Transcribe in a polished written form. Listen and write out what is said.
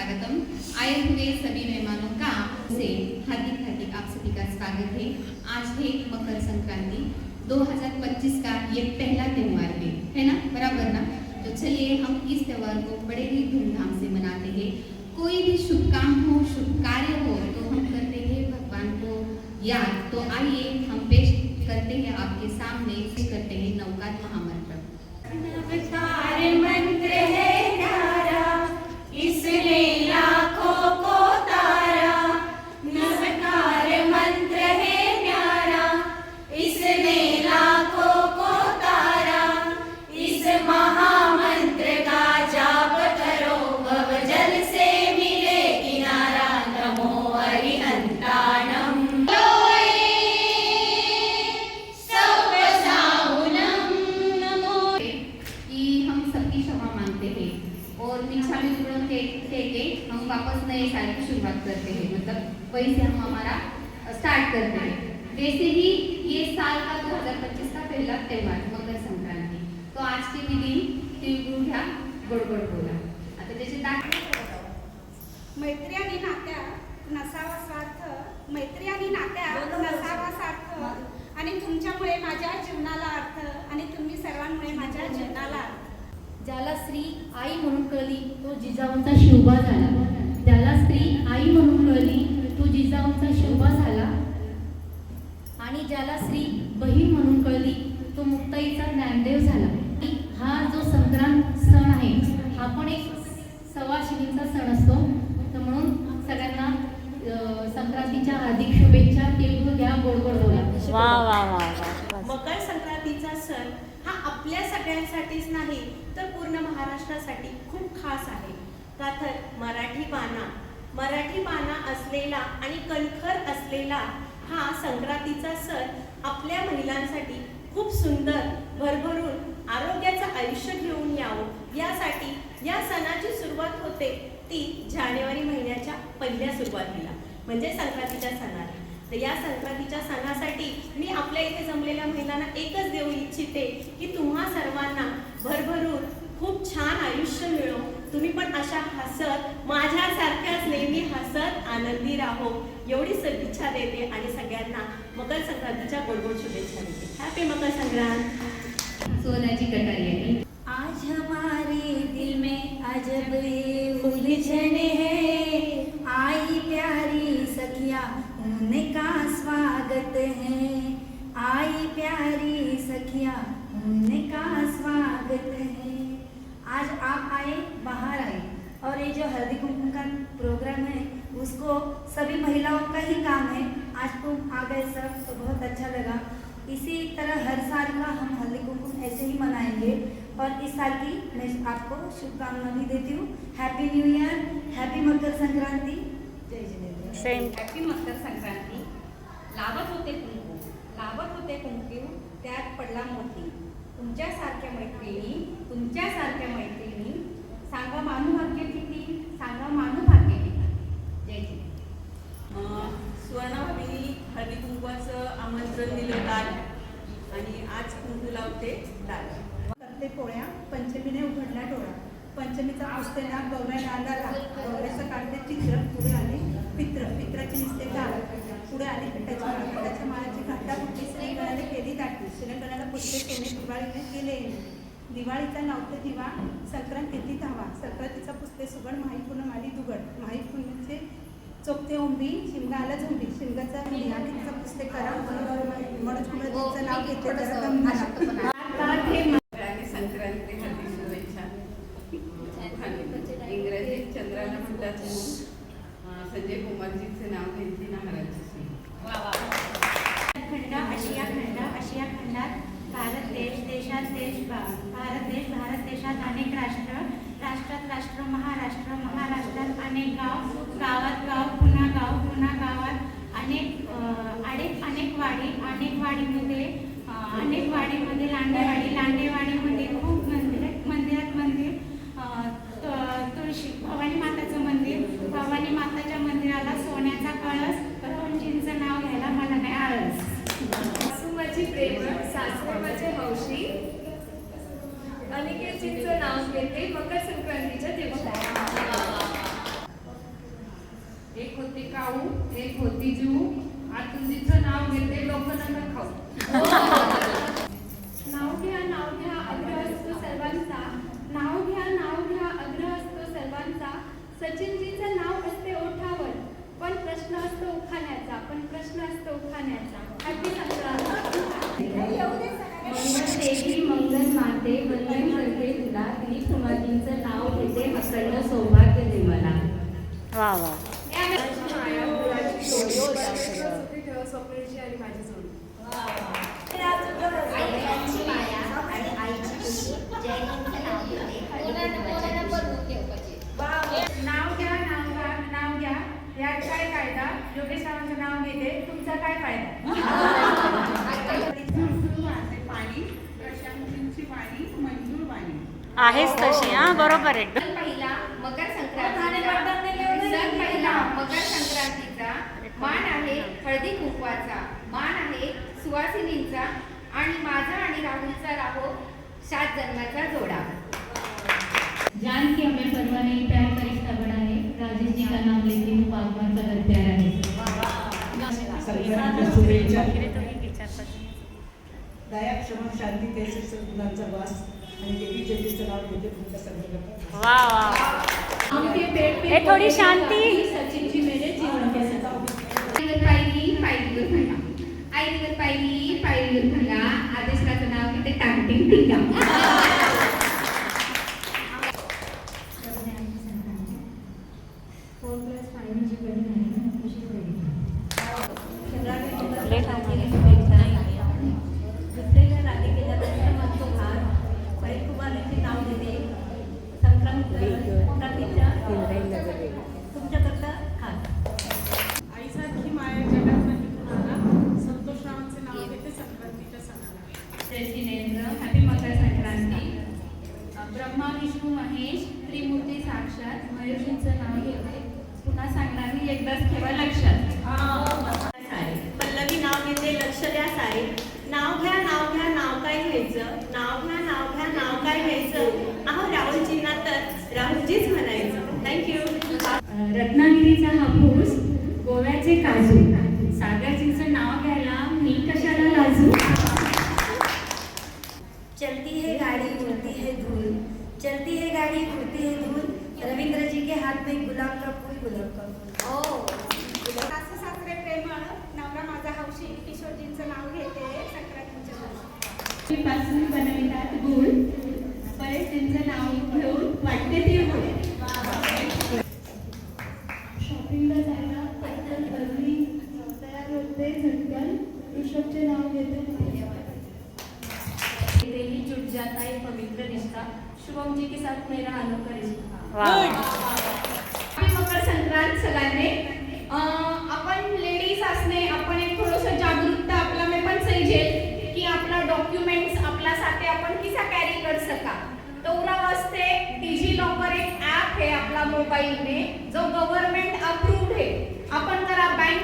स्वागतम। आए हुए सभी मेहमानों का से हार्दिक हार्दिक आप सभी का स्वागत है। आज है मकर संक्रांति 2025 का ये पहला त्यौहार है ना, बराबर ना। तो चलिए हम इस त्यौहार को बड़े ही धूमधाम से मनाते हैं। कोई भी शुभ काम हो, शुभ कार्य हो तो हम करते हैं भगवान को याद। तो आइए हम पेश करते हैं आपके सामने से करते हैं नवकात महामंत्र। नमस्कार मंत्र है न्यारा, इसने लाखों को तारा। नमस्कार मंत्र है न्यारा, इसने लाखों को तारा। इस महामंत्र का जाप करो, भव जल से मिले किनारा। नमो अरिहंताणम् और मिच्छामी दुक्कडम के हम वापस नए साल की शुरुआत करते हैं, मतलब वही से हम हमारा स्टार्ट करते हैं। वैसे ही ये साल का 2025 का पहला त्यौहार मकर संक्रांति। तो आज के भी दिन तिळगुळ घ्या, गोड गोड बोला। आता त्याचे मैत्री आणि नात्या नसावा स्वार्थ, मैत्री आणि नात्या नसावा सार्थ, आणि तुमच्यामुळे माझ्या जीवनाला अर्थ, आणि तुम्ही सर्वांमुळे माझ्या जीवनाला अर्थ। ज्याला स्त्री आई म्हणून कळली तो जिजाऊंचा शिवबा झाला। ज्याला स्त्री आई म्हणून कळली तो जिजाऊंचा शिवबा झाला। आणि ज्याला स्त्री बहीण म्हणून कळली तो मुक्ताईचा ज्ञानदेव झाला। हा जो संक्रांत सण आहे हा पण एक सवाशिणीचा सण असतो। तर म्हणून सगळ्यांना संक्रांतीच्या हार्दिक शुभेच्छा। तिळगुळ घ्या, गोड गोड बोला। वाह वाह वाह। मकर संक्रांतीचा सण हा आपल्या सगळ्यांसाठीच नाही तर पूर्ण महाराष्ट्रासाठी खूप खास आहे। का तर मराठी बाणा असलेला आणि कणखर असलेला हा संक्रांतीचा सण आपल्या महिलांसाठी खूप सुंदर, भरभरून आरोग्याचं आयुष्य घेऊन यावं यासाठी या सणाची सुरुवात होते ती जानेवारी महिन्याच्या पहिल्या सुरुवातीला, म्हणजे संक्रांतीच्या सणाला। तर या संक्रांतीच्या सणासाठी मी आपल्या इथे जमलेल्या महिलांना एकच देऊ इच्छिते की तुम्हा सर्वांना भरभरून खूप छान आयुष्य मिळो। तुम्ही पण अशा हसत, माझ्यासारख्याच नेहमी हसत आनंदी राहो एवढी सदिच्छा देते आणि सगळ्यांना मकर संक्रांतीच्या गोडगोड शुभेच्छा देते। हॅपी मकर संक्रांत। सोन्याची कटारी आहे। आज हमारे दिल में अजब उलझन है, आई प्यारी सखिया उनका स्वागत है। आई प्यारी सखिया उनका स्वागत है। आज आप आए, बाहर आए, और ये जो हल्दी कुमकुम का प्रोग्राम है उसको सभी महिलाओं का ही काम है। आज तुम आ गए सब, तो बहुत अच्छा लगा। इसी तरह हर साल का हम हल्दी कुमकुम ऐसे ही मनाएंगे, और इस साल की मैं आपको शुभकामना भी देती हूँ। Happy new year, happy Makar Sankranti. जय जिनेंद्र। सेम। हैप्पी मकर संक्रांति। लावत होते कुंकू त्यात पडला मोती। तुमच्यासारख्या मैत्रिणी सांगा मानू भाग्य किती, सांगा मानू भाग्य किती। जय जिनेंद्र। सुवर्णा भाभींनी हळदी कुंकवाचं आमंत्रण दिलं काल, आणि आज कुंकू लावते लाल। करते पोळ्या, पंचमीने उघडला डोळा। पंचमीचा पुसते ना गौऱ्याला आला, गौऱ्याचं काढते चित्र। पुढे आले पित्राची निसते डाळ। पुढे आले पिठाची माळ, पिठाच्या माळाची घाटा फुटली। श्रीगणाने केली दाटी, श्रीगणाला पुसते सोने, दिवाळीने केले। दिवाळीचा नावते दिवा, संक्रांत किती धावा। संक्रांतीचा पुसते सुगड, माही पूर्ण माली दुगड। माही पूर्णचे चोपते ओंबी, शिमगा आला झोंबी। शिमगाचा आखीचा पुसते करा, मनोज कुमारचं नाव घेते जरा दम झाला। संक्रांती हार्दिक शुभेच्छा। इंग्रजीत चंद्राला म्हणतात मून, संजय कुमारजीचे नाव घेतली नाहराची सून। खंड आशिया खंडात भारत देशात अनेक राष्ट्रात राष्ट्र, महाराष्ट्रात अनेक गावात पुन्हा गावात अनेक वाडीमध्ये लांडेवाडीमध्ये खूप मंदिरात तुळशी भवानी माताचं मंदिर। भवानी माताच्या मंदिराला सोन्याचा कळस, करुणजींचं नाव घ्यायला मला नाही आळस। सासू माझी प्रेम, सासरे माझे हौशी, अनिकेतजींचं नाव घेते मकर संक्रांतीच्या दिवशी। होती काऊ, एक होती जू. आतून तिचं नाव घेते लोक नका खाऊ. नाव घ्या आग्रह असतो सर्वांचा. नाव घ्या आग्रह असतो सर्वांचा. सचिनजीचं नाव असते ओठावर, पण प्रश्न असतो उखाण्याचा. हॅपी संक्रांत. मंगल देवी मंगल माते वंदन करते तुला. दिलीप कुमारजींचं नाव घेते अखंड सौभाग्य दे मला. वा वा. माया, गुळाची जोडी. सुखी ठेव स्वप्नाची आणि माझी जोडी. आईची माया आणि आईची खुशी जयंतीचं नाव घेते नाव घ्या यात काय कायदा. योगेश्वरांचं नाव घेते, तुमचा काय फायदा. पाणी प्रशांतींची वाणी मंजूर वाणी. आहेच तशी. हा बरोबर आहे. सण पहिला मकर संक्रांतीचा मान आहे हळदी कुंकवाचा. मान आहे सुवासिनींचा. आणि माझा आणि राहुलचा राहो 7 जन्माचा जोडा. जान की हमें परवाह नहीं प्यार का रिश्ता बड़ा है. राजेश जी का नाम लेती हूँ बागवान का घर प्यारा है. संक्रांतीच्या शुभेच्छा. दया क्षमा शांती तेच गुणांचा वास आणि देवी जयंतीचं नाव घेते तुमच्या सगळ्यांना. वा वा. उनके पेट पे ए, थोड़ी शांति. सचिन जी मेरे जीवन के साथ. पायरीवर भला आदेशाचं नाव घेते टाकटिंग टिंगा. दुसऱ्या राधिकेला दर्शन म्हणतो भार. कुमारीचे नाव घेते संक्रांतीच्या तुमच्याकरता खास. आईसारखी माया जगात नाही कुणाला. संतोषरावांचे नाव घेते संक्रांतीच्या सणाला. जयसिनेंद्र हॅपी मकर संक्रांती. ब्रह्मा विष्णू महेश त्रिमूर्ती साक्षात मयुषींचं नाव घेते. पुन्हा सांगणार मी, एकदाच ठेवा लक्षात. पल्लवी नाव घेते लक्ष द्या सारे. नाव घ्या नाव काय घ्यायचं. नाव घ्या नाव काय घ्यायचं. अहो राहुलजींना तर राहुलजीच म्हणायचं. थँक्यू. रत्नागिरीचा हापूस गोव्याचे काजू. सागरजींचं नाव घ्यायला मी कशाला लाजू. चलती है गाड़ी उड़ती है धूल. चलती है गाड़ी उड़ती है धूल. रविंद्र जी के हाथ में गुलाब का फूल. सासू सासरे प्रेमळ, नवरा माझा हौशी. किशोरजींचं नाव घेते संक्रांतीच्या दिवशी. पासून बनवितात गुळ. परेशजींचं नाव घेऊन वाटते ती गुळ. शॉपिंगला जायला पटकन गर्दी तयार होते झटकन. ऋषभचे नाव घेते. तेरी जुट जाता है पवित्र रिश्ता. शुभम जी के साथ मेरा अनोखा रिश्ता. हॅपी मकर संक्रांत सगळ्यांनी. आपण लेडीज असणे आपण एक थोडंसं जागरूकता आपला में पण चाहिए कि आपला डॉक्युमेंट्स आपला साथे आपण किसा कॅरी कर सका. तेवढा वास्ते डिजी लॉकर एक ॲप आहे आपला मोबाईल में जो गव्हर्नमेंट अप्रूव्ड है. आपण जरा बँक